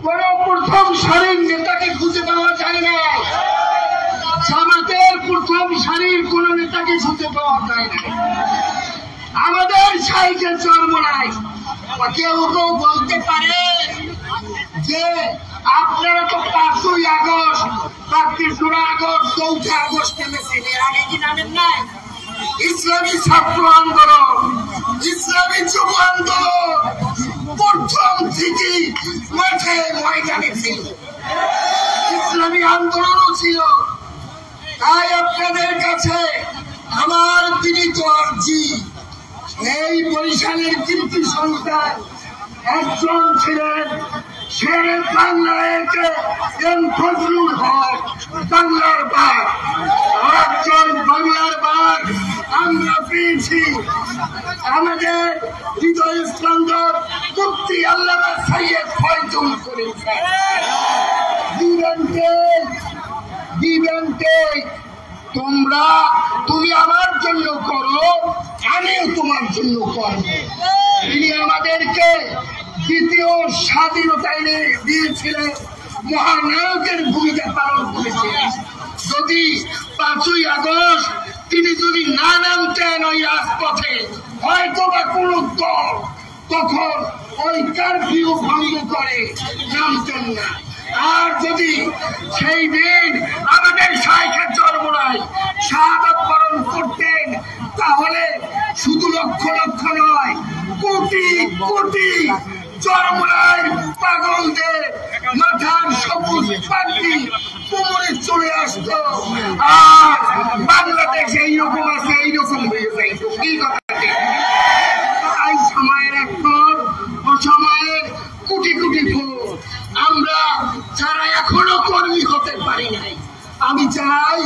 কোন প্রথম সারির নেতাকে খুঁজে পাওয়া যায় না। জামাতের প্রথম সারির কোন নেতাকে খুঁজে পাওয়া যায় না। আমাদের সাইকে চরমনাই কেউ কেউ বলতে পারে যে আপনারা তো 5ই আগস্ট, 3রা আগস্ট, 4 আগস্টে গেছেন, এর আগে কি নামেন নাই? ইসলামী ছাত্র আন্দোলন, ইসলামী যুব আন্দোলন প্রথম থেকে মাঠে ময়দানে ছিল, ইসলামী আন্দোলনও ছিল। তাই আপনাদের কাছে আমার বিনীত আর্জি, এই বরিশালের কৃতি সন্তান একজন ছিলেন শেরে বাংলা এম ফজলুল হক, বাংলার বাঘ। একজন বাংলার বাঘ আমরা পেয়েছি আমাদের হৃদয় স্পন্দন মুফতি আল্লামা সৈয়দ ফয়জুল করেছেন। তুমি আমার জন্য করো, আমিও তোমার জন্য করব। তিনি আমাদেরকে দ্বিতীয় স্বাধীনতা এনে দিয়েছিলেন, মহানায়কের ভূমিকা পালন করেছিলেন। যদি 5ই আগস্ট তিনি যদি না নামতেন ওই রাজপথে, হয়তো বা কোন দল তখন ওই কারফিউ ভঙ্গ করে নামতেন না। আর যদি সেই দিন আমাদের শাইখে চরমনাই শাহাদাত বরণ করতেন, তাহলে শুধু লক্ষ লক্ষ নয়, কোটি কোটি চরমনাই পাগলদের মাথার সবুজ পাখি কোমরে চলে আসতো। আর বাংলাদেশ এইরকম আছে, এইরকম হয়ে যাইত। এই কথাটি তাই সময়ের এখন অসময়ের কোটি কোটি ভোট আমরা যারা এখনো কর্মী হতে পারি নাই, আমি চাই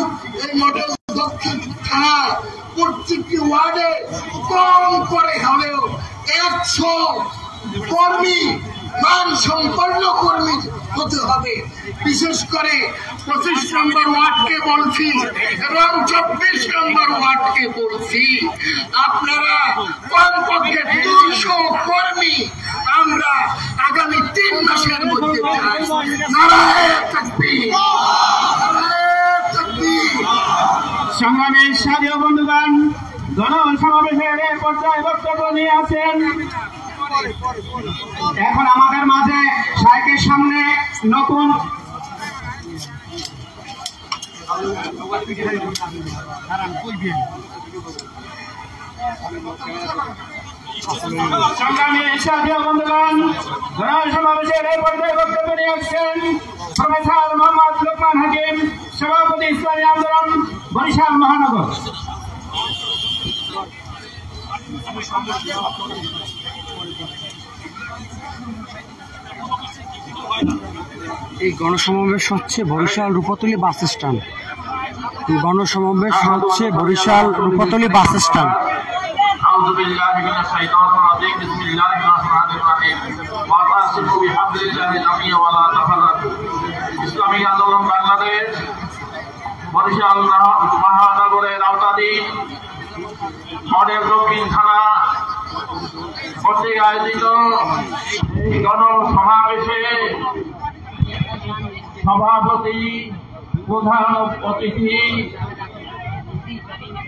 এই মডেল দক্ষিণ থানার প্রত্যেকটি ওয়ার্ডে কম করে হলেও 100 কর্মী, মান সম্পন্ন কর্মী হতে হবে। বিশেষ করে 25 নম্বর ওয়ার্ডকে বলছি এবং 24 নম্বর ওয়ার্ডকে বলছি, আপনারা কমপক্ষে 200 কর্মী আমরা আগামী 3 মাসের মধ্যে চাই। নারায়ে তাকবীর, নারায়ে তাকবীর। সংগ্রামী সাথী বন্ধুগণ, গণসমাবেশের পর্যায়ে বক্তব্য নিয়ে আছেন। এখন আমাদের মাঝে শাইখের সামনে নতুন সংগ্রামী সাথী বন্ধুগণ, গণসমাবেশের পর্যায়ে বক্তব্য নিয়ে আসছেন প্রফেসর মোহাম্মদ লোকমান হাকিম, সভাপতি ইসলামী আন্দোলন বরিশাল মহানগর। এই গণসমাবেশ হচ্ছে বরিশাল রূপতলী বাস স্ট্যান্ড। গণসমাবেশ হচ্ছে বরিশাল রূপতলী বাস স্ট্যান্ড। ইসলামী আন্দোলন বাংলাদেশ বরিশাল মহানগরের আওতাধীন মডেল দক্ষিণ থানা কর্তৃক আয়োজিত এই গণসমাবেশে সভাপতি, প্রধান অতিথি,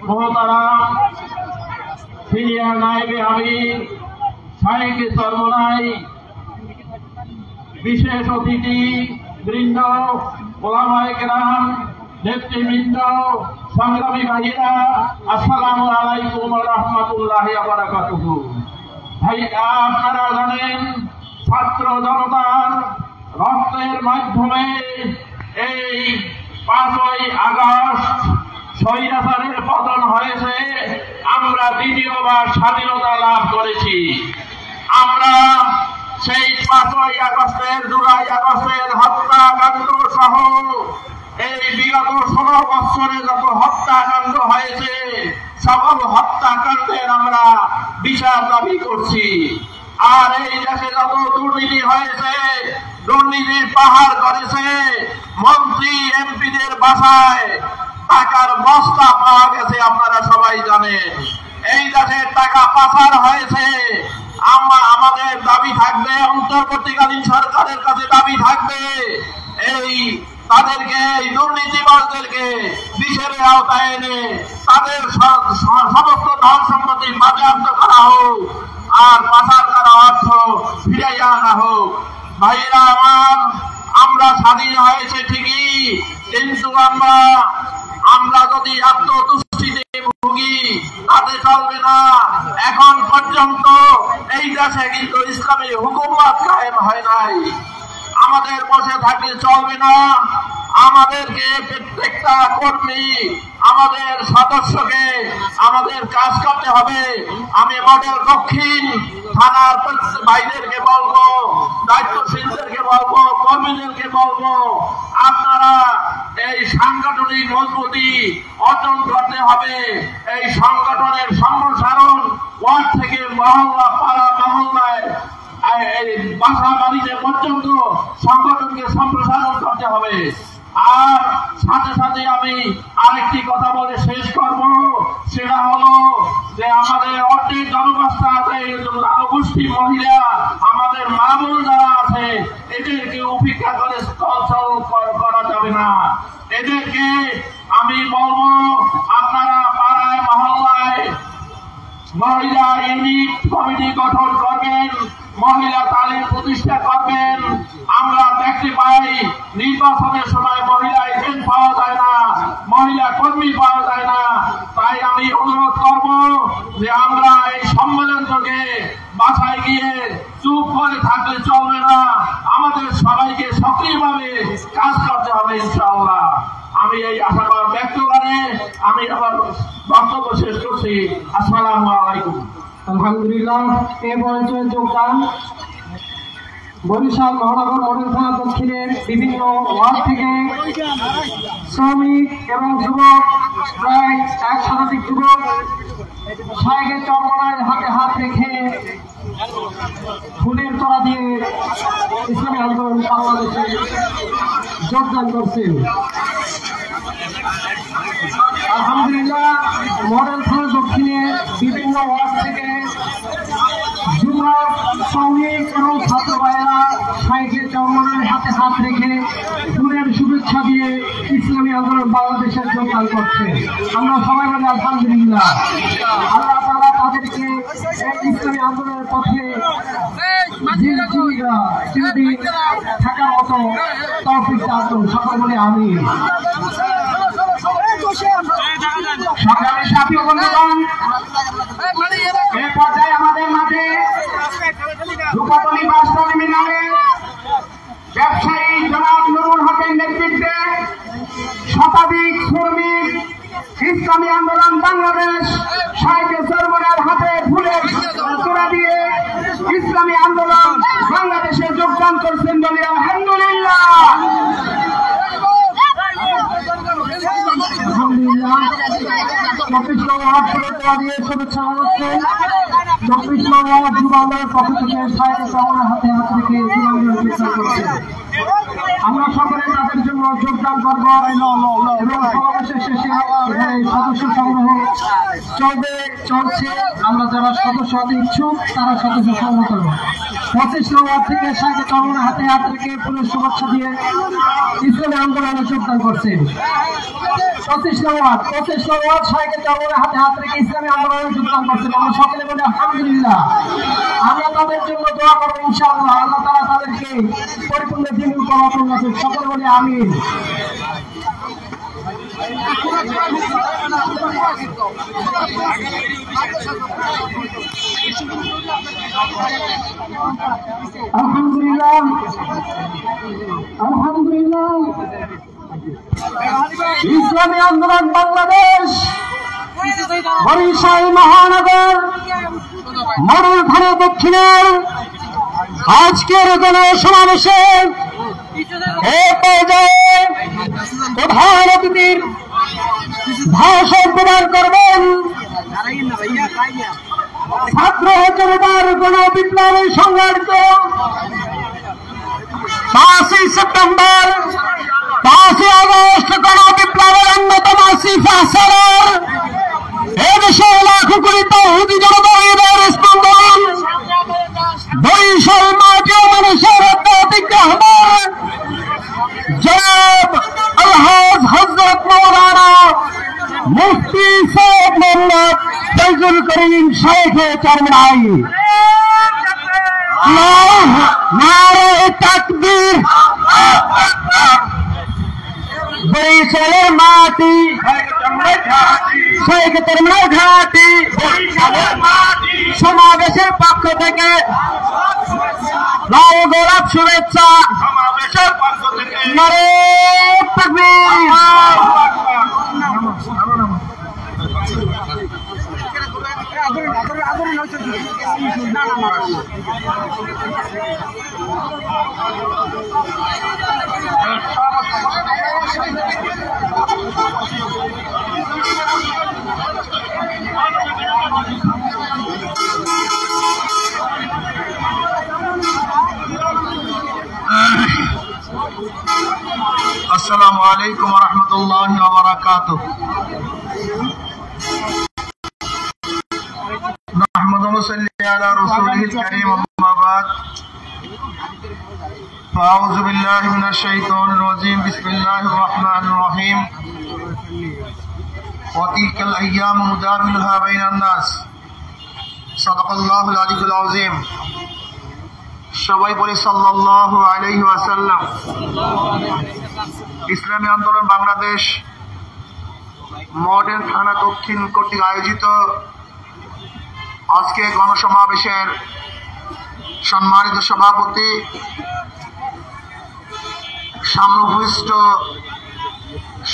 মোহতারাম সিনিয়র নায়েবে আমির শাইখে চরমনাই, বিশেষ অতিথি বৃন্দ, ওলামায়ে কেরাম, নেতৃবৃন্দ, সংগ্রামী ভাইয়েরা, আসসালামু আলাইকুম ওয়া রাহমাতুল্লাহি ওয়া বারাকাতুহু। ভাইরা, আপনারা জানেন ছাত্র জনতার রক্তের মাধ্যমে এই 5ই আগস্ট স্বৈরাচারের পতন হয়েছে, আমরা দ্বিতীয়বার স্বাধীনতা লাভ করেছি। আমরা সেই 5ই আগস্টের, জুলাই আগস্টের হত্যাকাণ্ড সহ এই বিগত 16 বছরে যত হত্যাকাণ্ড হয়েছে, সকল হত্যাকাণ্ডের আমরা বিচার দাবি করছি। আর এই দেশে যত দুর্নীতি হয়েছে, দুর্নীতির পাহাড় করেছে, মন্ত্রী এমপিদের বাসায় টাকার বস্তা পাওয়া গেছে, আপনারা সবাই জানেন। এই দেশের টাকা পাচার হয়েছে। আমাদের দাবি থাকবে, অন্তর্বর্তীকালীন সরকারের কাছে দাবি থাকবে এই তাদেরকে, এই দুর্নীতিবাজদেরকে বিচারের আওতায় এনে তাদের সমস্ত ধন সম্পত্তি বাজেয়াপ্ত করা হোক আর পাচার করা অর্থ ফিরাইয়া আনা হোক। ভাইরা আমার, আমরা স্বাধীন হয়েছে ঠিকই, কিন্তু আমরা যদি আত্মতুষ্টিতে ভুগি তাতে চলবে না। এখন পর্যন্ত এই দেশে কিন্তু ইসলামী হুকুমত কায়েম হয় নাই। আমাদের বসে থাকলে চলবে না। আমাদেরকে প্রত্যেকটা কর্মী, আমাদের সদস্যকে আমাদের কাজ করতে হবে। আমি মডেল দক্ষিণ থানার ভাইদেরকে বলবো, দায়িত্বশীলদেরকে বলবো, কর্মীদেরকে বলবো, আপনারা এই সাংগঠনিক মজবুতি অর্জন করতে হবে। এই সংগঠনের সম্প্রসারণ ওয়ার্ড থেকে মহল্লা, পাড়া মহল্লায়, বাসা বাড়িতে পর্যন্ত সংগঠনকে সম্প্রসারণ করতে হবে। আর সাথে সাথে আমি আরেকটি কথা বলে শেষ করব, সেটা হলো যে আমাদের অর্ধেক জনগোষ্ঠী আছে, জনগোষ্ঠী মহিলা, আমাদের মা বোন যারা আছে, এদেরকে উপেক্ষা করে চল করা যাবে না। এদেরকে আমি বলবো, আপনারা পাড়ায় মহল্লায় মহিলা ইউনিট কমিটি গঠন করবেন, মহিলা তালিম প্রতিষ্ঠা করবেন। আমরা দেখতে পাই নির্বাচনের সময় মহিলা এজেন্ট পাওয়া যায় না, মহিলা কর্মী পাওয়া যায় না। তাই আমি অনুরোধ করব যে আমরা এই সম্মেলন থেকে বাসায় গিয়ে চুপ করে থাকলে চলবে না, আমাদের সবাইকে সক্রিয়ভাবে কাজ করতে হবে ইনশাআল্লাহ। আমি এই আশাবাদ ব্যক্ত করে আমি আমার বক্তব্য শেষ করছি। আসসালামু আলাইকুম। আলহামদুলিল্লাহ। এ পর্যায়ে যোগদান বরিশাল মহানগর মডেল থানা দক্ষিণের বিভিন্ন ওয়ার্ড থেকে শ্রমিক এবং যুবক, প্রায় 1 শতাধিক যুবক শায়েখের চরমনায় হাতে হাত রেখে ফুলের তোড়া দিয়ে ইসলামী আন্দোলন বাংলাদেশে যোগদান করছেন। আলহামদুলিল্লাহ। মডেল থানা দক্ষিণের বিভিন্ন ওয়ার্ড থেকে যুবক, শ্রমিক এবং ছাত্র ভাইয়েরা শায়েখের চরমনায় হাতে হাত রেখে ফুলের শুভেচ্ছা দিয়ে ইসলামী আন্দোলন বাংলাদেশের যোগদান করছে। আমরা সবাই বলি আলহামদুলিল্লাহ। আল্লাহ তাআলা তাদেরকে এই ইসলামী আন্দোলনের পথে চিরদিন থাকার মতো তৌফিক দান করুন। সকল বলে আমিন। সংগ্রামী সাথী ও বন্ধুগণ, এই পর্যায়ে আমাদের মাঝে রূপাতলী বাস টার্মিনালে ব্যবসায়ী জনাব নুরুল হকের নেতৃত্বে শতাধিক শ্রমিক ইসলামী আন্দোলন বাংলাদেশ শায়েখের চরমনার হাতে ফুলের তোড়া দিয়ে ইসলামী আন্দোলন বাংলাদেশে যোগদান করছেন বলে আলহামদুলিল্লাহ। আলহামদুলিল্লাহ। 24 নং ওয়ার্ড ফুলের তোড়া দিয়ে শুভেচ্ছা জানাচ্ছেন। 24 নং ওয়ার্ড যুব আন্দোলনের পক্ষ থেকে শায়েখের চরমনার হাতে হাত রেখে যুব আন্দোলন যোগদান করছেন। আমরা সকলে তাদের জন্য যোগদান করব এবং সমাবেশের শেষে সদস্য সংগ্রহ চলছে। আমরা যারা সদস্য হতে ইচ্ছুক তারা সদস্য সংগ্রহ করব। 25 নং ওয়ার্ড থেকে শায়েখের চরমনার হাতে হাত রেখে ফুলের শুভেচ্ছা দিয়ে ইসলামী আন্দোলনে যোগদান করছেন। 25 নং ওয়ার্ড শায়েখের চরমনার হাতে হাত রেখে ইসলামী আন্দোলনে যোগদান করছেন। আমরা সকলে বলি আলহামদুলিল্লাহ। আমরা তাদের জন্য দোয়া করবো ইনশাআল্লাহ। আল্লাহ তাআলা তাদেরকে পরিপূর্ণ দিন উপহার করুন। সকলে বলি আমিন। আলহামদুলিল্লাহ। আলহামদুলিল্লাহ। ইসলামী আন্দোলন বাংলাদেশ বরিশাল মহানগর মডেল থানা দক্ষিণের আজকের গণসমাবেশে প্রধান অতিথির ভাষণ প্রদান করবেন ছাত্র জনতার গণবিপ্লবী সংগঠিত 5ই সেপ্টেম্বর 5ই আগস্ট গণবিপ্লবের অন্যতম সিফাসার এদেশে লাখো কোটি তৌহিদি জনতা স্পন্দন ধর্ম নাই। নারে তাকবীর, বরিশালের মাটি, শেখ তরুণের ঘাটি, সমাবেশের পক্ষ থেকে লাল গোলাপ শুভেচ্ছা। নারে তাকবীর। আসসালামু আলাইকুম ওয়া রাহমাতুল্লাহি ওয়া বারাকাতুহু। নাহমাদুহু ওয়া সাল্লি আলা রাসূলিল কারীম, আম্মা বাদ। ফাআউযু বিল্লাহি মিনাশ শাইতানির রাজীম। বিসমিল্লাহির রাহমানির রহিম। ওয়া তিলকাল আইয়ামু নুদাবিলুহা বাইনান নাস। সাদাকাল্লাহুল আলিয়্যুল আযীম। সবাই বলি সাল্লাল্লাহু আলাইহি ওয়াসাল্লাম। ইসলামী আন্দোলন বাংলাদেশ মডেল থানা দক্ষিণ কর্তৃক আয়োজিত আজকে গণসমাবেশের সম্মানিত সভাপতি, সামনে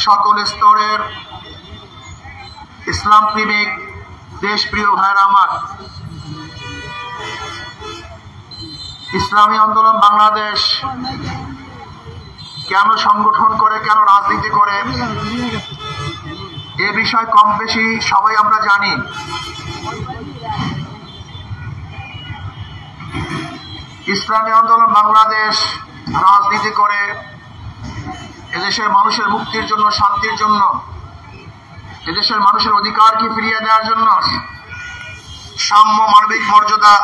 সকল স্তরের ইসলাম প্রেমিক দেশপ্রিয় ভাইরা আমার, ইসলামী আন্দোলন বাংলাদেশ কেন সংগঠন করে, কেন রাজনীতি করে, এ বিষয় কম বেশি সবাই আমরা জানি। ইসলামী আন্দোলন বাংলাদেশ রাজনীতি করে এদেশের মানুষের মুক্তির জন্য, শান্তির জন্য, এদেশের মানুষের অধিকারকে ফিরিয়ে দেওয়ার জন্য, সাম্য, মানবিক মর্যাদা,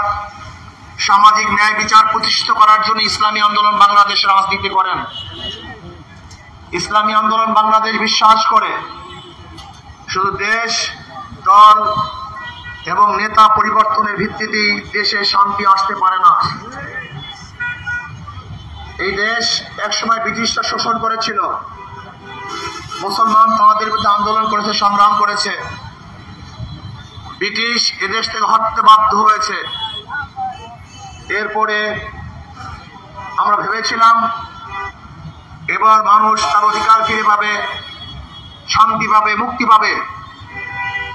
সামাজিক ন্যায় বিচার প্রতিষ্ঠিত করার জন্য ইসলামী আন্দোলন বাংলাদেশ রাজনীতি করেন। ইসলামী আন্দোলন বাংলাদেশ বিশ্বাস করে শুধু দেশ, দল এবং নেতা পরিবর্তনের ভিত্তিতে দেশে শান্তি আসতে পারে না। এই দেশ একসময় ব্রিটিশরা শোষণ করেছিল, মুসলমান তাদের বিরুদ্ধে আন্দোলন করেছে, সংগ্রাম করেছে, ব্রিটিশ এদেশ থেকে হটতে বাধ্য হয়েছে। এরপরে আমরা ভেবেছিলাম এবার মানুষ তার অধিকার ফিরে পাবে, শান্তি পাবে, মুক্তি পাবে।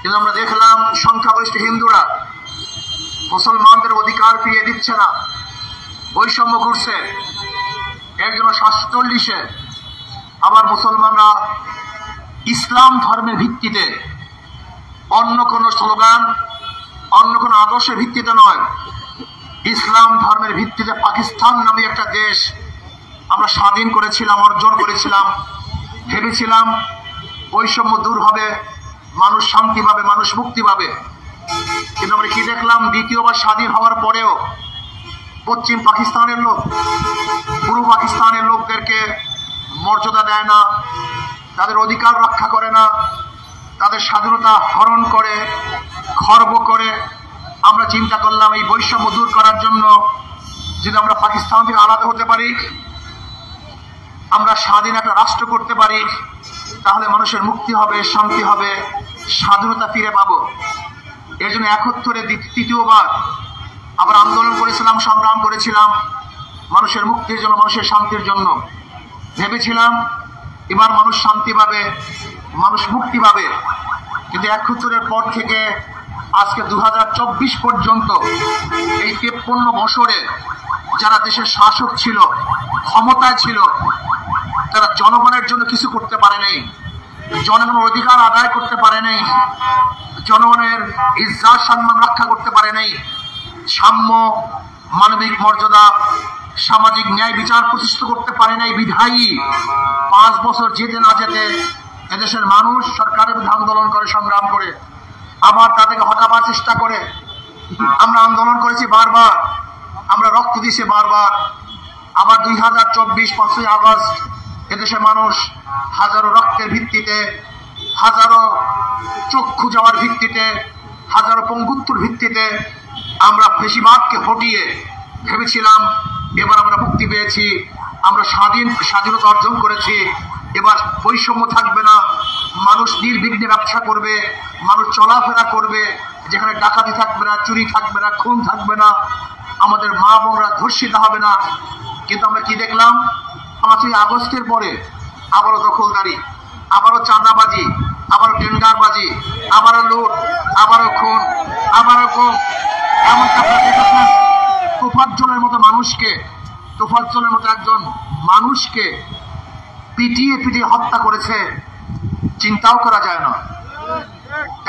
কিন্তু আমরা দেখলাম সংখ্যাগরিষ্ঠ হিন্দুরা মুসলমানদের অধিকার ফিরিয়ে দিচ্ছে না, বৈষম্য করছে। 1947-এ আবার মুসলমানরা ইসলাম ধর্মের ভিত্তিতে, অন্য কোন স্লোগান, অন্য কোন আদর্শের ভিত্তিতে নয়, ইসলাম ধর্মের ভিত্তিতে পাকিস্তান নামে একটা দেশ আমরা স্বাধীন করেছিলাম, অর্জন করেছিলাম। ভেবেছিলাম বৈষম্য দূর হবে, মানুষ শান্তি পাবে, মানুষ মুক্তি পাবে। কিন্তু আমরা কি দেখলাম, দ্বিতীয়বার স্বাধীন হওয়ার পরেও পশ্চিম পাকিস্তানের লোক পূর্ব পাকিস্তানের লোকদেরকে মর্যাদা দেয় না, তাদের অধিকার রক্ষা করে না, তাদের স্বাধীনতা হরণ করে, খর্ব করে। আমরা চিন্তা করলাম এই বৈষম্য দূর করার জন্য যদি আমরা পাকিস্তান থেকে আলাদা হতে পারি, আমরা স্বাধীন একটা রাষ্ট্র করতে পারি, তাহলে মানুষের মুক্তি হবে, শান্তি হবে, স্বাধীনতা ফিরে পাবো। এর জন্য 71-এ তৃতীয়বার আবার আন্দোলন করেছিলাম, সংগ্রাম করেছিলাম মানুষের মুক্তির জন্য, মানুষের শান্তির জন্য। ভেবেছিলাম এবার মানুষ শান্তি পাবে, মানুষ মুক্তি পাবে। কিন্তু 71-এর পর থেকে আজকে 2024 পর্যন্ত এই 53 বছরে যারা দেশের শাসক ছিল, ক্ষমতায় ছিল, তারা জনগণের জন্য কিছু করতে পারে নাই, জনগণের অধিকার আদায় করতে পারে নাই, জনগণের ইজ্জত সম্মান রক্ষা করতে পারে নাই, সাম্য, মানবিক মর্যাদা, সামাজিক ন্যায় বিচার প্রতিষ্ঠিত করতে পারে নাই। বিধায়ী 5 বছর যেতে না যেতে এদেশের মানুষ সরকারের বিরুদ্ধে আন্দোলন করে, সংগ্রাম করে, আবার তাদেরকে হটাবার চেষ্টা করে। আমরা আন্দোলন করেছি বারবার, আমরা রক্ত দিয়েছি বারবার। আবার 2024 5ই আগস্ট এদেশের মানুষ হাজারো রক্তের ভিত্তিতে, হাজারো চক্ষু যাওয়ার ভিত্তিতে, হাজারো পঙ্গুত্বর ভিত্তিতে আমরা ফেসিবাদকে হটিয়ে ভেবেছিলাম এবার আমরা মুক্তি পেয়েছি, আমরা স্বাধীনতা অর্জন করেছি, এবার বৈষম্য থাকবে না, মানুষ নির্বিঘ্নে ব্যবসা করবে, মানুষ চলাফেরা করবে, যেখানে ডাকাতি থাকবে না, চুরি থাকবে না, খুন থাকবে না, আমাদের মা বোনরা ধর্ষিত হবে না। কিন্তু আমরা কি দেখলাম? 5ই আগস্টের পরে আবারও দখলদারি, আবারও চাঁদাবাজি, আবারও টেন্ডারবাজি, আবারও লুট, আবারও খুন, আবারও গুম। এমনকি আপনারা দেখেছেন তোফাজ্জলের মতো মানুষকে, তোফাজ্জলের মতো একজন মানুষকে পিটিয়ে পিটিয়ে হত্যা করেছে, চিন্তাও করা যায় না।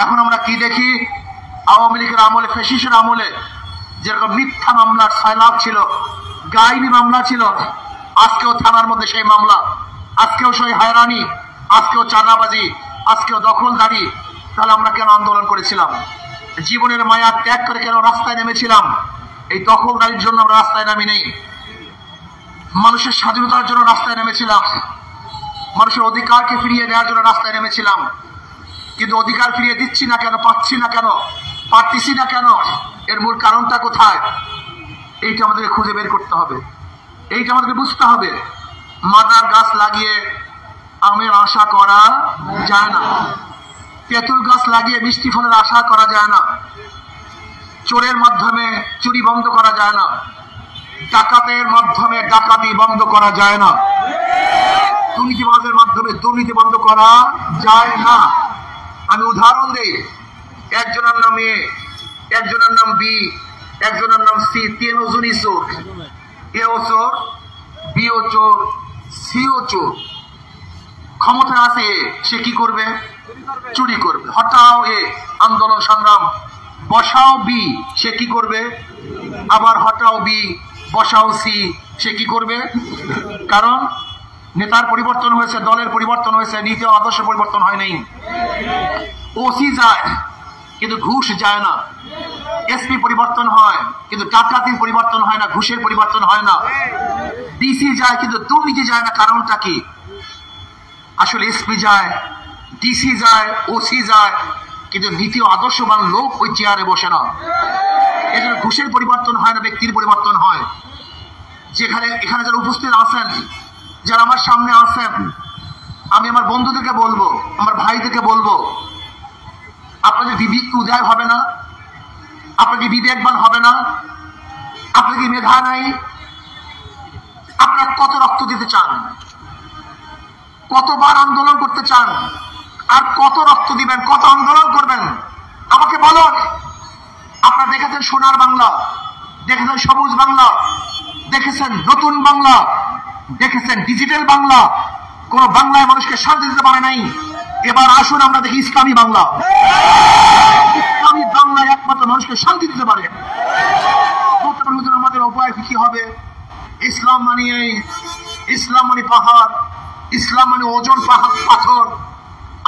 এখন আমরা কি দেখি? আওয়ামী লীগের আমলে, ফ্যাসিস্টের আমলে যেরকম মিথ্যা মামলার সয়লাভ ছিল, গাইনি মামলা ছিল, আজকেও থানার মধ্যে সেই মামলা, আজকেও সেই হয়রানি, আজকেও চাঁদাবাজি, আজকেও দখলদারি। তাহলে আমরা কেন আন্দোলন করেছিলাম? জীবনের মায়া ত্যাগ করে কেন রাস্তায় নেমেছিলাম? এই দখলদারির জন্য আমরা রাস্তায় নামি নেই, মানুষের স্বাধীনতার জন্য রাস্তায় নেমেছিলাম, মানুষের অধিকারকে ফিরিয়ে দেওয়ার জন্য রাস্তায় নেমেছিলাম। কিন্তু অধিকার ফিরিয়ে দিচ্ছি না কেন, পাচ্ছি না কেন, পারতেছি না কেন? এর মূল কারণটা কোথায়? এইটা আমাদেরকে খুঁজে বের করতে হবে, এইটা আমাদেরকে বুঝতে হবে। মাদার গাছ লাগিয়ে আমের আশা করা যায় না, তেঁতুল গাছ লাগিয়ে মিষ্টি ফলের আশা করা যায় না, চোরের মাধ্যমে চুরি বন্ধ করা যায় না, ডাকাতের মাধ্যমে ডাকাতি বন্ধ করা যায় না, দুর্নীতিবাজের মাধ্যমে দুর্নীতি বন্ধ করা যায় না। আমি উদাহরণ দেই, একজনের নাম এ, একজনের নাম বি, একজনের নাম সি, 3 জনই চোর। এও চোর, বিও চোর, সিও চোর। ক্ষমতা আছে সে কি করবে? চুরি করবে। হটাও এ, আন্দোলন সংগ্রাম, বসাও বি, সে কি করবে? আবার হটাও বি, বসাও সি, সে কি করবে? কারণ নেতার পরিবর্তন হয়েছে, দলের পরিবর্তন হয়েছে, নীতি ও আদর্শ পরিবর্তন হয় নাই। ওসি যায় কিন্তু ঘুষ যায় না, এসপি পরিবর্তন হয় কিন্তু ডাকাতির পরিবর্তন হয় না, ঘুষের পরিবর্তন হয় না, ডিসি যায় কিন্তু দুর্নীতি যায় না। কারণটা কি? আসলে এসপি যায়, ডিসি যায়, ওসি যায়, কিন্তু নীতি ও আদর্শবান লোক ওই চেয়ারে বসে না। এজন্য ঘুষের পরিবর্তন হয় না, ব্যক্তির পরিবর্তন হয়। যেখানে এখানে যারা উপস্থিত আছেন, যারা আমার সামনে আছেন, আমি আমার বন্ধুদেরকে বলবো, আমার ভাইদেরকে বলবো, আপনাদের বিবেক উদয় হবে না? আপনাকে বিবেকবান হবে না? আপনার কি মেধা নাই? আপনারা কত রক্ত দিতে চান? কতবার আন্দোলন করতে চান? আর কত রক্ত দিবেন? কত আন্দোলন করবেন? আমাকে বলুন। আপনারা দেখেছেন সোনার বাংলা, দেখেছেন সবুজ বাংলা, দেখেছেন নতুন বাংলা, দেখেছেন ডিজিটাল বাংলা, কোন বাংলায় মানুষকে শান্তি দিতে পারে নাই। এবার আসুন আমরা দেখি ইসলামী বাংলা। ইসলামী বাংলায় একমাত্র মানুষকে শান্তি দিতে পারে। আমাদের উপায় কি হবে? ইসলাম মানে ইসলাম মানে পাহাড়, ইসলাম মানে ওজন পাথর।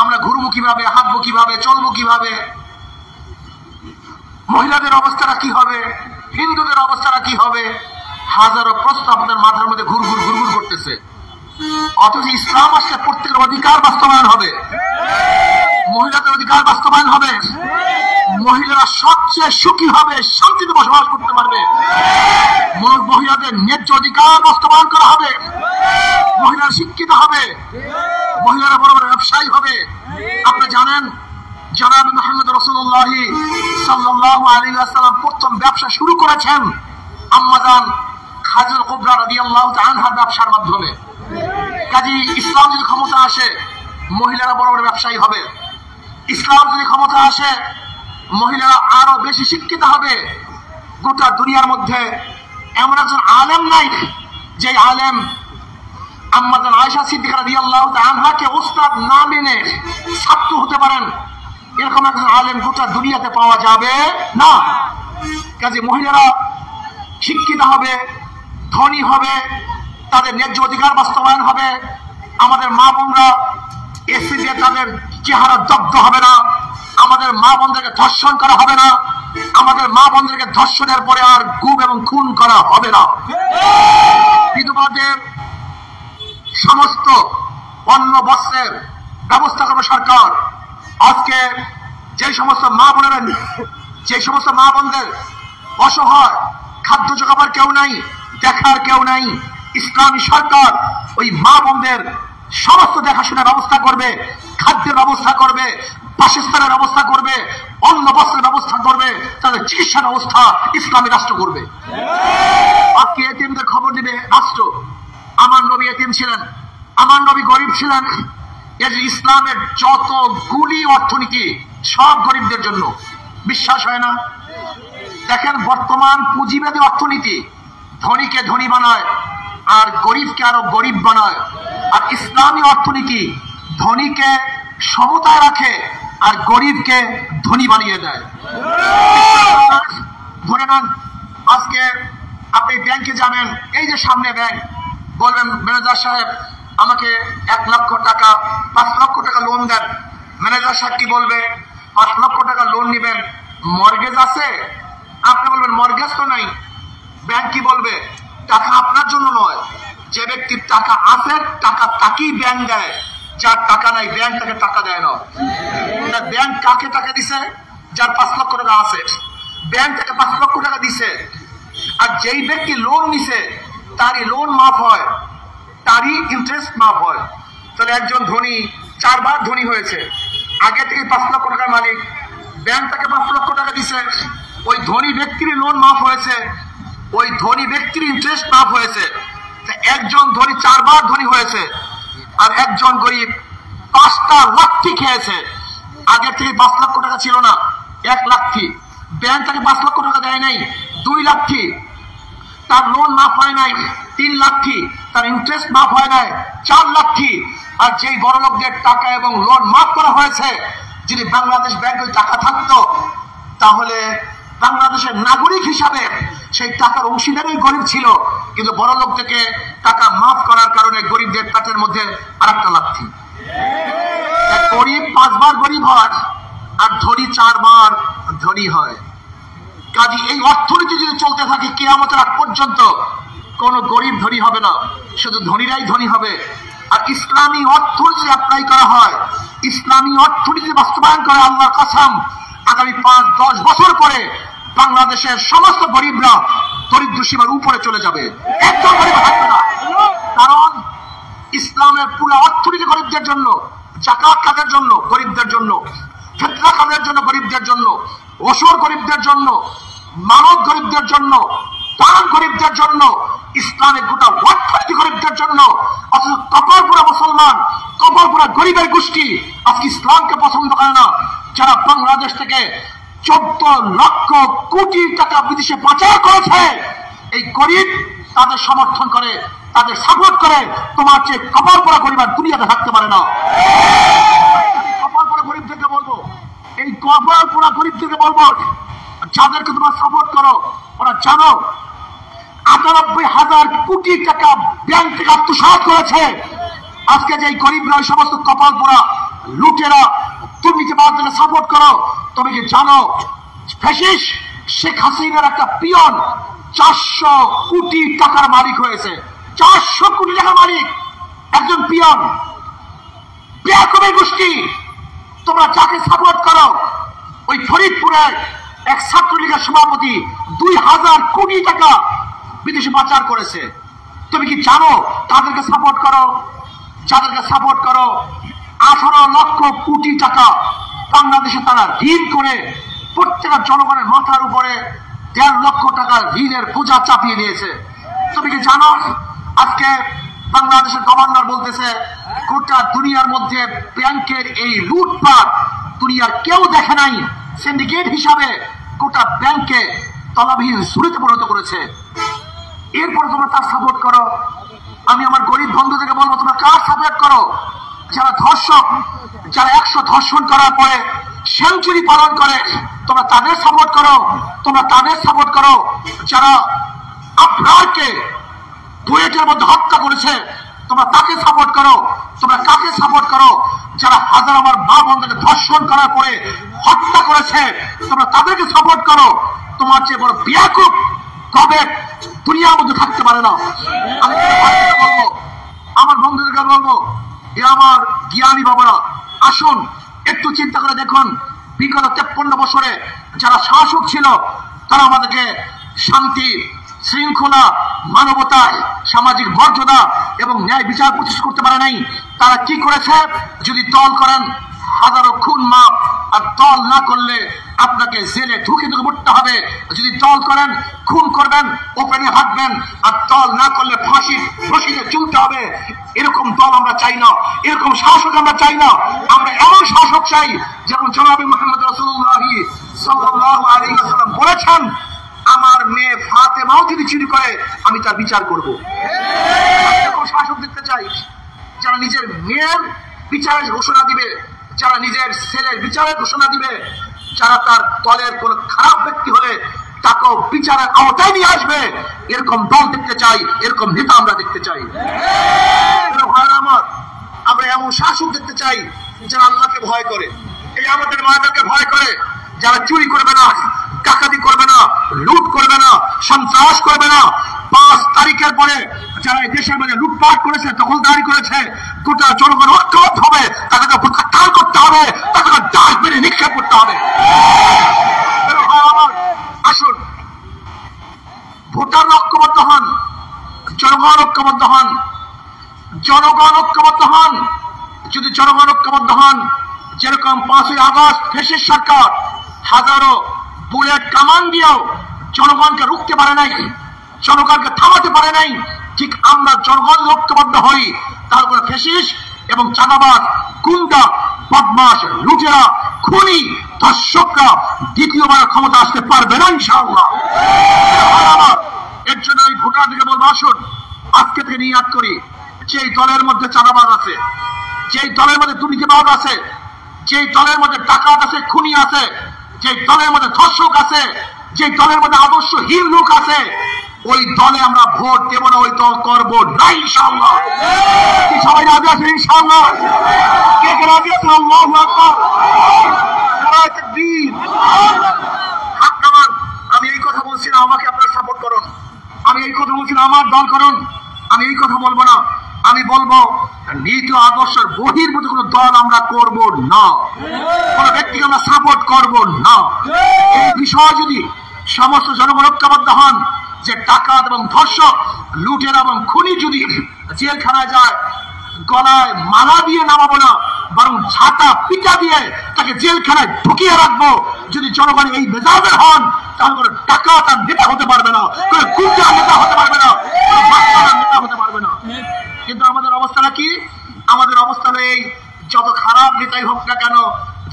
আমরা ঘুরবো কিভাবে, হাঁটবো কিভাবে, চলবো কিভাবে? মহিলাদের অবস্থাটা কি হবে? হিন্দুদের অবস্থাটা কি হবে? হাজারো প্রশ্ন আমাদের মাথার মধ্যে ঘুরঘুর ঘুরঘুর করতেছে। অথচ ইসলাম আসলে প্রত্যেকের অধিকার বাস্তবায়ন হবে, মহিলাদের অধিকার বাস্তবায়ন হবে, মহিলারা সবচেয়ে সুখী হবে, শান্তিতে বসবাস করতে পারবে, মহিলাদের ন্যায্য অধিকার বাস্তবায়ন করা হবে, মহিলারা শিক্ষিত হবে, মহিলারা বড় বড় ব্যবসায়ী হবে। আপনি জানেন জনাব মুহাম্মদ রাসূলুল্লাহ সাল্লাল্লাহু আলাইহি ওয়াসাল্লাম প্রথম ব্যবসা শুরু করেছেন আম্মাজান খাদিজা কুবরা রাদিয়াল্লাহু তাআলা আনহার ব্যবসার মাধ্যমে। কাজী ইসলাম যদি ক্ষমতা আসে, মহিলারা বড় বড় ব্যবসায়ী হবে। ইসলাম যদি ক্ষমতা আসে, মহিলারা আরো বেশি শিক্ষিত হবে। গোটা দুনিয়ার মধ্যে এমন একজন আলেম নাই যে আলেম আম্মাজান আয়েশা সিদ্দিকা রাদিয়াল্লাহু তাআলা আনহাকে উস্তাদ না মেনে ছাত্র হতে পারেন, এরকম একজন আলেম গোটা দুনিয়াতে পাওয়া যাবে না। কাজে মহিলারা শিক্ষিত হবে, ধনী হবে, তাদের ন্যায্য অধিকার বাস্তবায়ন হবে। আমাদের মা বোনরা এসি দিয়ে তাদের চেহারা দগ্ধ হবে না, আমাদের মা বোনদেরকে ধর্ষণ করা হবে না, আমাদের মা বোনদেরকে ধর্ষণের পরে আর গুম এবং খুন করা হবে না। বিধবাদের সমস্ত অন্ন বস্ত্রের ব্যবস্থা করবে সরকার। আজকে যে সমস্ত মা বোনদের অসহায়, খাদ্য জোগাবার কেউ নাই, দেখার কেউ নাই। ইসলামী সরকার ওই মা বোনদের সমস্ত দেখাশোনার ব্যবস্থা করবে, খাদ্যের ব্যবস্থা করবে, বাসস্থানের ব্যবস্থা করবে, অন্ন বস্ত্রের ব্যবস্থা করবে, তাদের চিকিৎসার ব্যবস্থা ইসলামী রাষ্ট্র করবে। আজকে এতিমদের খবর দিবে রাষ্ট্র। আমার নবী এতিম ছিলেন, আমার নবী গরিব ছিলেন। এই যে ইসলামের যতগুলি অর্থনীতি সব গরিবদের জন্য। বিশ্বাস হয় না? দেখেন বর্তমান পুঁজিবাদী অর্থনীতি ধনীকে ধনী বানায় আর গরিবকে আরো গরিব বানায়, আর ইসলামী অর্থনীতি ধনীকে সমতায় রাখে আর গরিবকে ধনী বানিয়ে দেয়। ধরে নেন আজকে আপনি ব্যাংকে যাবেন, এই যে সামনে ব্যাংক, বলবেন ম্যানেজার সাহেব আমাকে 1 লক্ষ টাকা 5 লক্ষ টাকা লোন দেন। ম্যানেজার সাহেব কি বলবে? 5 লক্ষ টাকা লোন নেবেন, মর্গেজ আছে? আপনি বলবেন মর্গেজ তো নাই। ব্যাংক কি বলবে? টাকা আপনার জন্য নয়, যে ব্যক্তির টাকা আছে টাকা তাকেই ব্যাংক দেয়, যার টাকা নাই ব্যাংক তাকে টাকা দেয় না। ব্যাংক কাকে টাকা দিছে? যার 5 লক্ষ টাকা আছে, ব্যাংক তাকে 5 লক্ষ টাকা দিছে। আর যেই ব্যক্তি লোন নিছে তারই লোন মাফ হয়, তারই ইন্টারেস্ট মাফ হয়। তাহলে একজন ধনী 4 বার ধনী হয়েছে, আগে থেকে 5 লক্ষ টাকার মালিক, ব্যাংক তাকে 5 লক্ষ টাকা দিছে, ওই ধনী ব্যক্তির লোন মাফ হয়েছে, ওই ধনী ব্যক্তির ইন্টারেস্ট মাফ হয়েছে। একজন ধনী 4 বার ধনী হয়েছে আর একজন গরিব 5টা লাথি খেয়েছে। আগে থেকে 5 লক্ষ টাকা ছিল না, 1 লাথি। ব্যাংক তাকে 5 লক্ষ টাকা দেয় নাই, 2 লাথি। তার লোন মাফ হয় নাই, 3 লাথি। তার ইন্টারেস্ট মাফ হয় নাই, 4 লাথি। আর যেই বড় লোকদের টাকা এবং লোন মাফ করা হয়েছে, যদি বাংলাদেশ ব্যাংকে টাকা থাকতো তাহলে বাংলাদেশের নাগরিক হিসাবে সেই টাকার অংশীদারই গরিব ছিল, কিন্তু বড় লোক থেকে টাকা মাফ করার কারণে গরিবদের পেটের মধ্যে আরেকটা লাথি। গরিব 5 বার গরিব হয় আর ধনী 4 বার ধনী হয়। কাজে এই অর্থনীতি যদি চলতে থাকে কিয়ামতের আগ পর্যন্ত, কোন গরিব ধনী হবে না, শুধু ধনীরাই ধনী হবে। আর ইসলামী অর্থনীতি অ্যাপ্লাই করা হয়, ইসলামী অর্থনীতি বাস্তবায়ন করে, আল্লাহর কসম আগামী 5-10 বছর পরে বাংলাদেশের সমস্ত গরিবরা দরিদ্র সীমার উপরে চলে যাবে, একদম গরিব থাকবে না। কারণ ইসলামের পুরো অর্থনীতি গরিবদের জন্য, জাকাত কাজের জন্য গরিবদের জন্য, ফিতরা কাজের জন্য গরিবদের জন্য, ওসর গরিবদের জন্য, মানব গরিবদের জন্য, দান গরিবদের জন্য, ইসলামের গোটা অর্থনীতি গরিবদের জন্য। অথচ কপালপুরা মুসলমান, কপালপুরা গরিবের গোষ্ঠী আজকে ইসলামকে পছন্দ করে না। যারা বাংলাদেশ থেকে 14 লক্ষ কোটি টাকা বিদেশে পাচার করেছে, এই গরিব তাদের সমর্থন করে, তাদের সাপোর্ট করে। তোমার চেয়ে কপালপুরা গরিব আর দুনিয়াতে থাকতে পারে না। কপালপুরা গরিবদেরকে বলবো, এই কপালপুরা গরিবদেরকে বলবো, যাদেরকে তোমার সাপোর্ট করো ওরা জানো 98,000 কোটি টাকা ব্যাংক থেকে আত্মসাৎ করেছে। আজকে যে গরিবরা ওই সমস্ত কপালপুরা লুটেরা দুর্নীতিবাদদের সাপোর্ট করো, তুমি কি জানো ফ্যাসিস্ট শেখ হাসিনার একটা পিয়ন 400 কোটি টাকার মালিক হয়েছে? 400 কোটি টাকার মালিক একজন পিয়ন। বেয়াকুবের গোষ্ঠী, তোমরা যাকে সাপোর্ট করো, ওই ফরিদপুরের এক ছাত্রলীগের সভাপতি 2000 কোটি টাকা বিদেশে পাচার করেছে। তুমি কি জানো তাদেরকে সাপোর্ট করো? যাদেরকে সাপোর্ট করো 18 লক্ষ কোটি টাকা বাংলাদেশে তারা ঋণ করে প্রত্যেকটা জনগণের মাথার উপরে 1.5 লক্ষ টাকা ঋণের বোঝা চাপিয়ে দিয়েছে। তুমি কি জানো আজকে বাংলাদেশের গভর্নর বলতেছে গোটা দুনিয়ার মধ্যে ব্যাংকের এই লুটপাট দুনিয়ার কেউ দেখে নাই, সিন্ডিকেট হিসাবে গোটা ব্যাংকে তলাবিহীন ঝুড়িতে পরিণত করেছে। এরপর তোমরা তার সাপোর্ট করো। আমি আমার গরিব বন্ধুদেরকে বলবো, তোমরা কার সাপোর্ট করো? যারা ধর্ষক, যারা 100 ধর্ষণ করার পরে সেঞ্চুরি পালন করে, তোমরা তাদের সাপোর্ট করো। তোমরা তাদের সাপোর্ট করো যারা আপনারকে বুয়েটের মধ্যে হত্যা করেছে, তোমরা তাকে সাপোর্ট করো। তোমরা কাকে সাপোর্ট করো? যারা হাজার আমার মা বোনদেরকে ধর্ষণ করার পরে হত্যা করেছে, তোমরা তাদেরকে সাপোর্ট করো। তোমার চেয়ে বড় বেয়াকুব গবেট দুনিয়ার মধ্যে থাকতে পারে না। আমি বলবো, আমার বন্ধুদেরকে বলবো, এ আমার জ্ঞানী বাবারা, আসুন একটু চিন্তা করে দেখুন, বিগত 53 বছরে যারা শাসক ছিল তারা আমাদেরকে শান্তি, শৃঙ্খলা, মানবতা, সামাজিক মর্যাদা এবং ন্যায় বিচার প্রতিষ্ঠা করতে পারে নাই। তারা কি করেছে? যদি দল করেন হাজারো খুন মাপ, আর দল না করলে আপনাকে জেলে ঢুকে পড়তে হবে। যদি দল করেন খুন করবেন, ওপেনে হাঁটবেন, আর দল না করলে ফাঁসির রশিতে ঝুলতে হবে। এরকম দল আমরা চাই না, এরকম শাসক আমরা চাই না। আমরা এমন শাসক চাই যেমন জনাবে মুহাম্মদ রাসূলুল্লাহ সাল্লাল্লাহু আলাইহি ওয়াসাল্লাম বলেছেন, আমার মেয়ে ফাতেমাও যদি চুরি করে আমি তার বিচার করব। এরকম শাসক দেখতে চাই যারা নিজের মেয়ের বিচারের ঘোষণা দিবে, যারা নিজের ছেলের বিচারের ঘোষণা দিবে, যারা তার দলের কোন খারাপ ব্যক্তি হলে তাকেও বিচারের আওতায় নিয়ে আসবে। এরকম দল দেখতে চাই, এরকম নেতা আমরা দেখতে চাই। আমরা এমন শাসক দেখতে চাই যারা আল্লাহকে ভয় করে, এই আমাদের মায়েদেরকে ভয় করে, যারা চুরি করবে না, ডাকাতি করবে না, লুট করবে না, সন্ত্রাস করবে না। 5 তারিখের পরে যারা এই দেশের মধ্যে লুটপাট করেছে, দখলদারি করেছে, গোটা জনগণ ঐক্যবদ্ধ হবে, তাদেরকে প্রত্যাখ্যান করতে হবে, তাদেরকে ডাক মেরে নিক্ষেপ করতে হবে। আসুন, ভোটার ঐক্যবদ্ধ হন, জনগণ ঐক্যবদ্ধ হন, জনগণ ঐক্যবদ্ধ হন। যদি জনগণ ঐক্যবদ্ধ হন, যেরকম 5ই আগস্ট ফ্যাসিস্ট সরকার হাজারো বুলেট কামান দিয়েও জনগণকে রুখতে পারে নাই, জনগণকে থামাতে পারে নাই, ঠিক আমরা জনগণ ঐক্যবদ্ধ হই, তার উপরে ফ্যাসিস্ট এবং চাঁদাবাজ, গুন্ডা, বদমাশ, লুটেরা, খুনি, ধর্ষকরা দ্বিতীয়বার ক্ষমতা আসতে পারবে না ইনশাআল্লাহ। এর জন্য এই ভোটারদেরকে বলবো, আসুন আজকে থেকে নিয়াত করি, যেই দলের মধ্যে চাঁদাবাজ আছে, যেই দলের মধ্যে দুর্নীতিবাজ আছে, যেই দলের মধ্যে ডাকাত আছে, খুনি আছে, যেই দলের মধ্যে ধর্ষক আছে, যেই দলের মধ্যে আদর্শহীন লোক আছে, ওই দলে আমরা ভোট দেব না, ওই দল করবো না ইনশাআল্লাহ। কি সবাই রাজি আছেন ইনশাআল্লাহ? কে কে রাজি আছেন? আল্লাহু আকবার, নারায়ে তাকবীর। হাত নামান। আমি এই কথা বলছি না আমাকে আপনারা সাপোর্ট করুন, আমি এই কথা বলছি না আমার দল করুন, আমি এই কথা বলবো না। আমি বলবো নীতি আদর্শের বহির্ভূত কোন দল আমরা করব না, কোন ব্যক্তিকে আমরা সাপোর্ট করব না। এই বিষয় যদি সমস্ত জনগণ ঐক্যবদ্ধ হন যে ডাকাত এবং ধর্ষক, লুটের এবং খুনি যদি জেলখানায় যায়, গলায় মালা দিয়ে নামাবো না, বরং ঝাঁটা পিটা দিয়ে তাকে জেলখানায় ঢুকিয়ে রাখবো। যদি জনগণ এই মেজাজের হন, তাহলে কোনো ডাকাত আর নেতা হতে পারবে না, কোনো গুন্ডা নেতা হতে পারবে না, কোনো বাচ্চারা নেতা হতে পারবে না। কিন্তু আমাদের অবস্থাটা কি? আমাদের অবস্থা এই, যত খারাপ নেতাই হোক না কেন,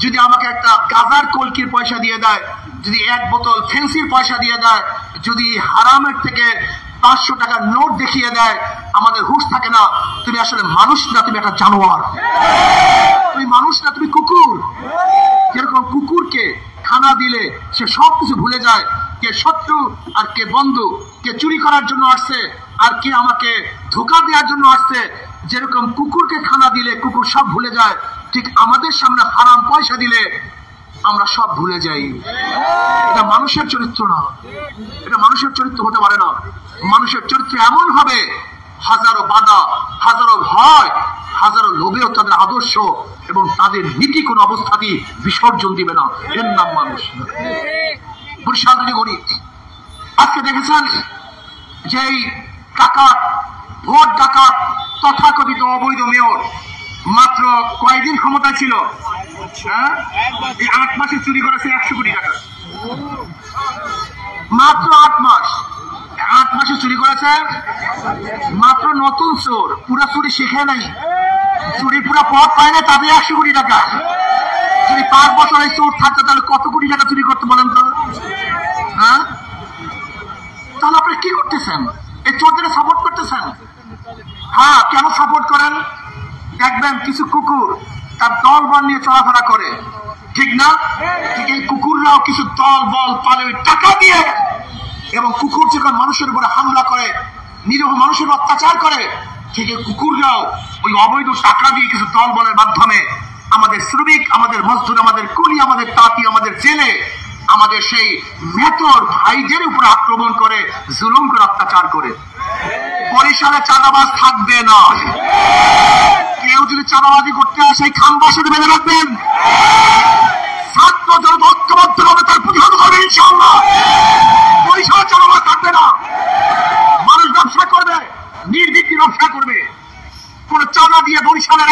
যদি আমাকে একটা গাজার কলকির পয়সা দিয়ে দেয়, যদি 1 বোতল ফেন্সির পয়সা দিয়ে দেয়, যদি হারামের থেকে 500 টাকার নোট দেখিয়ে দেয়, আমাদের হুঁশ থাকে না। তুমি আসলে মানুষ না, তুমি একটা জানোয়ার। তুমি মানুষ না, তুমি কুকুর। যেরকম কুকুরকে খানা দিলে সে সবকিছু ভুলে যায়, কে শত্রু আর কে বন্ধু, কে চুরি করার জন্য আসছে আর কে আমাকে ধোঁকা দেওয়ার জন্য আসছে। যেরকম কুকুরকে খানা দিলে কুকুর সব ভুলে যায়, ঠিক আমাদের সামনে হারাম পয়সা দিলে আমরা সব ভুলে যাই। এটা মানুষের চরিত্র না, এটা মানুষের চরিত্র হতে পারে না। মানুষের চরিত্র এমন হবে, হাজারো বাধা, হাজারো ভয়, হাজারো লোভেও তাদের আদর্শ এবং তাদের নীতি কোন অবস্থাতেই বিসর্জন দিবে না। এর নাম মানুষ। বরিশাল থেকে গরিব আজকে দেখেছেন যে ডাকাত, ভোট ডাকাত, তথাকথিত অবৈধ মেয়র মাত্র কয়েকদিন ক্ষমতা ছিল, এই 8 মাসে চুরি করেছে 100 কোটি টাকা। মাত্র 8 মাস, 8 মাসে চুরি করেছে। মাত্র নতুন চোর, পুরো চুরি শিখে নাই, চুরি পুরো পথ পায় না, তাদের 100 কোটি টাকা। যদি 5 বছর এই চোর থাকতো তাহলে কত কোটি টাকা চুরি করতে বলেন তো? হ্যাঁ, তাহলে আপনি কি করতেছেন? এই চোরদের সাপোর্ট করতেছেন। হ্যাঁ, কেন সাপোর্ট করেন? দেখবেন কিছু কুকুর তার দল বল নিয়ে চলাফেরা করে, ঠিক না? ঠিক এই কুকুররাও কিছু দল বল পালে টাকা দিয়ে, এবং কুকুর যখন মানুষের উপরে হামলা করে, নিরীহ মানুষের অত্যাচার করে, ঠিক এই কুকুররাও ওই অবৈধ টাকা দিয়ে কিছু দল বলের মাধ্যমে আমাদের শ্রমিক, আমাদের মজদুর, আমাদের কুলি, আমাদের তাঁতি, আমাদের জেলে, আমাদের সেই মেথর ভাইদের উপর আক্রমণ করে, জুলুম করে, অত্যাচার করে। বরিশালে চাঁদাবাজ থাকবে না। কেউ যদি চাঁদাবাজি করতে আসে খানবাসে বেঁধে রাখবেন। ছাত্র জনতা ঐক্যবদ্ধ হবে, তার প্রতিহত করবে ইনশাআল্লাহ। সালের